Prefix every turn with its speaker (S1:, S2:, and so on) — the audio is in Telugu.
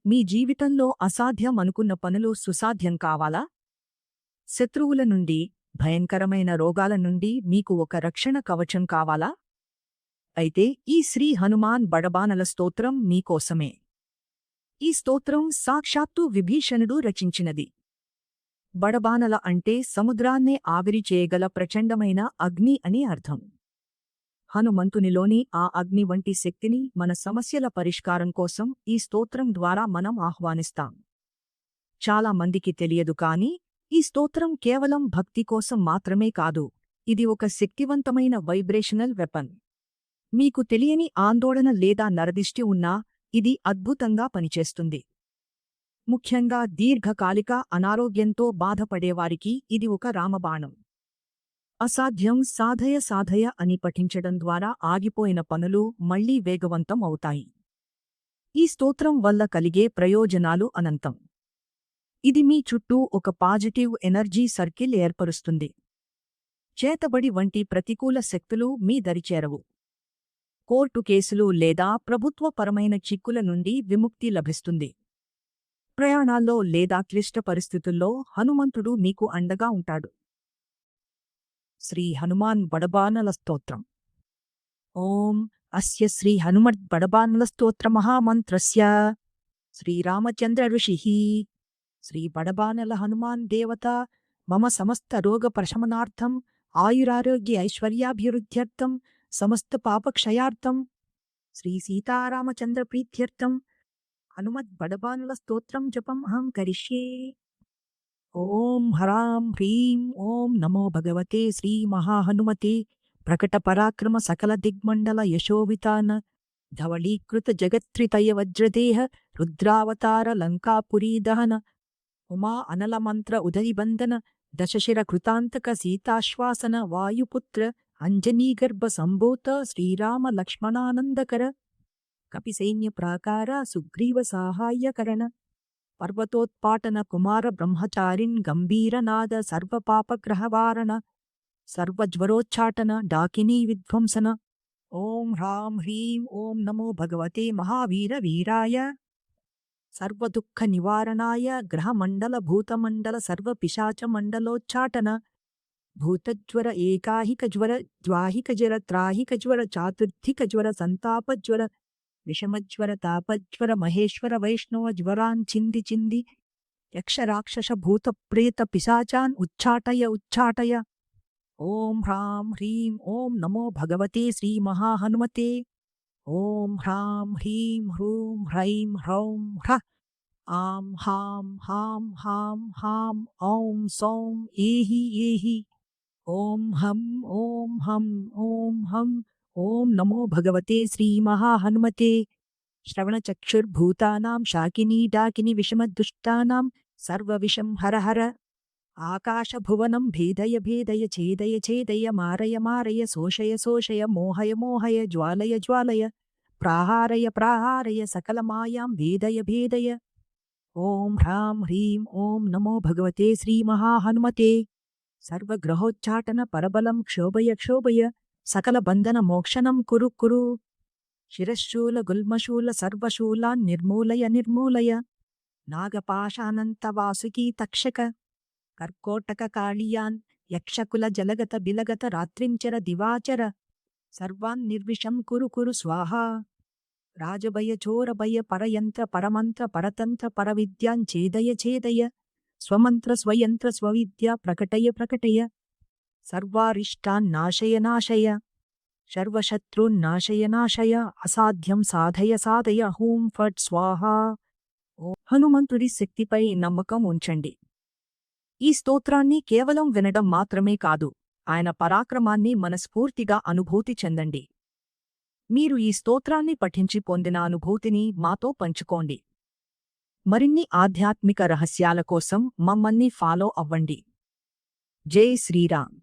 S1: మీ జీవితంలో అసాధ్యం అనుకున్న పనులు సుసాధ్యం కావాలా? శత్రువుల నుండి, భయంకరమైన రోగాల నుండి మీకు ఒక రక్షణ కవచం కావాలా? అయితే ఈ శ్రీ హనుమాన్ బడబానల స్తోత్రం మీకోసమే. ఈ స్తోత్రం సాక్షాత్తు విభీషణుడు రచించినది. బడబానల అంటే సముద్రాన్నే ఆవిరి చేయగల ప్రచండమైన అగ్ని అని అర్థం. హనుమంతునిలోని ఆ అగ్ని వంటి శక్తిని మన సమస్యల పరిష్కారం కోసం ఈ స్తోత్రం ద్వారా మనం ఆహ్వానిస్తాం. చాలా మందికి తెలియదు కాని ఈ స్తోత్రం కేవలం భక్తి కోసం మాత్రమే కాదు, ఇది ఒక శక్తివంతమైన వైబ్రేషనల్ వెపన్. మీకు తెలియని ఆందోళన లేదా నరదిష్టి ఉన్నా ఇది అద్భుతంగా పనిచేస్తుంది. ముఖ్యంగా దీర్ఘకాలిక అనారోగ్యంతో బాధపడేవారికి ఇది ఒక రామబాణం. అసాధ్యం సాధయ అని పఠించడం ద్వారా ఆగిపోయిన పనులు మళ్లీ వేగవంతం అవుతాయి. ఈ స్తోత్రం వల్ల కలిగే ప్రయోజనాలు అనంతం. ఇది మీ చుట్టూ ఒక పాజిటివ్ ఎనర్జీ సర్కిల్ ఏర్పరుస్తుంది. చేతబడి వంటి ప్రతికూల శక్తులు మీ దరిచేరవు. కోర్టు కేసులు లేదా ప్రభుత్వపరమైన చిక్కుల నుండి విముక్తి లభిస్తుంది. ప్రయాణాల్లో లేదా క్లిష్ట పరిస్థితుల్లో హనుమంతుడు మీకు అండగా ఉంటాడు. శ్రీ హనుమాన్ బడబానల స్తోత్రం. ఓం అస్య శ్రీ హనుమద్ బడబానల స్తోత్ర మహామంత్రస్య శ్రీరామచంద్ర ఋషిః శ్రీ బడబానల హనుమాన్ దేవత మమ సమస్త రోగ ప్రశమనార్థం ఆయురారోగ్య ఐశ్వర్యాభివృద్ధ్యర్థం సమస్త పాపక్షయార్థం శ్రీ సీతారామచంద్ర ప్రీత్యర్థం హనుమద్ బడబానల స్తోత్రం జపం అహం కరిష్యే. ఓం హ్రాం హ్రీం ఓం నమో భగవతే శ్రీ మహాహనుమతే ప్రకట పరాక్రమ సకల దిగ్మండల యశోవితాన ధవళీకృత జగత్రితయ వజ్రదేహ రుద్రావతార లంకాపురీ దహన ఉమా అనల మంత్ర ఉదయబంధన దశశిర కృతాంతక సీతాశ్వాసన వాయుపుత్ర అంజనీగర్భ సంభూత శ్రీరామ లక్ష్మణానందకర కపిసైన్య ప్రాకార సుగ్రీవ సాహాయ్యకరణ పర్వతోత్పాటన కుమార బ్రహ్మచారిన్ గంభీరనాద సర్వపాపగ్రహవారణ సర్వజ్వరోచ్చాటన డాకినీ విధ్వంసన. ఓం హ్రాం హ్రీం ఓం నమో భగవతే మహావీర వీరాయ సర్వదుఃఖ నివారణాయ గ్రహమండల భూతమండల సర్వపిశాచ మండలోచ్చాటన భూతజ్వర ఏకాహిక జ్వర ద్వాహిక జ్వర త్రాహిక జ్వర చాతుర్థిక జ్వర సంతాపజ్వర విషమజ్వర తాపజ్వర మహేశ్వర వైష్ణవ జ్వరాన్ చింది చింది యక్షరాక్షస భూత ప్రేత పిశాచాన్ ఉచ్చాటయ. ఓం హ్రాం హ్రీం ఓం నమో భగవతే శ్రీ మహాహనుమతే. ఓం హ్రాం హ్రీం హ్రూం హ్రైం హ్రౌం హ్రః ఆం హాం హాం హాం హాం ఔం సౌం ఏహి. ఓం హం ఓం హం ఓం హం. ఓం నమో భగవతే శ్రీ మహాహనుమతే. శ్రవణచక్షుర్భూతానాం శాకినీ డాకిని విషమదుష్టానాం సర్వవిషం హర. ఆకాశభువనం భేదయ ఛేదయ మారయ శోషయ మోహయ జ్వాలయ ప్రాహారయ సకలమాయాం భేదయ. ఓం హ్రాం హ్రీం ఓం నమో భగవతే శ్రీ మహాహనుమతే. సర్వగ్రహోచ్చాటన పరబలం క్షోభయ సకల బంధన మోక్షణం కురు. శిరశూల గుల్మశూల సర్వశూలాన్ నిర్మూలయ నాగపాశానంత వాసుకీ తక్షక కర్కోటక కాళీయాన్ యక్షకుల జలగత బిలగత రాత్రించర దివాచర సర్వాన్ నిర్విషం కురు స్వాహా. రాజభయ చోరభయ పరయంత్ర పరమంత్ర పరతంత్ర పరవిద్యాన్ ఛేదయ స్వమంత్ర స్వయంత్ర స్వవిద్యా ప్రకటయ సర్వారిష్టాన్ నాశయ సర్వశత్రూన్ నాశయ అసాధ్యం సాధయ హూం ఫట్ స్వాహా. హనుమంతుడి శక్తిపై నమ్మకం ఉంచండి. ఈ స్తోత్రాన్ని కేవలం వినడం మాత్రమే కాదు, ఆయన పరాక్రమాన్ని మనస్ఫూర్తిగా అనుభూతి చెందండి. మీరు ఈ స్తోత్రాన్ని పఠించి పొందిన అనుభూతిని మాతో పంచుకోండి. మరిన్ని ఆధ్యాత్మిక రహస్యాల కోసం మమ్మల్ని ఫాలో అవ్వండి. జై శ్రీరామ్.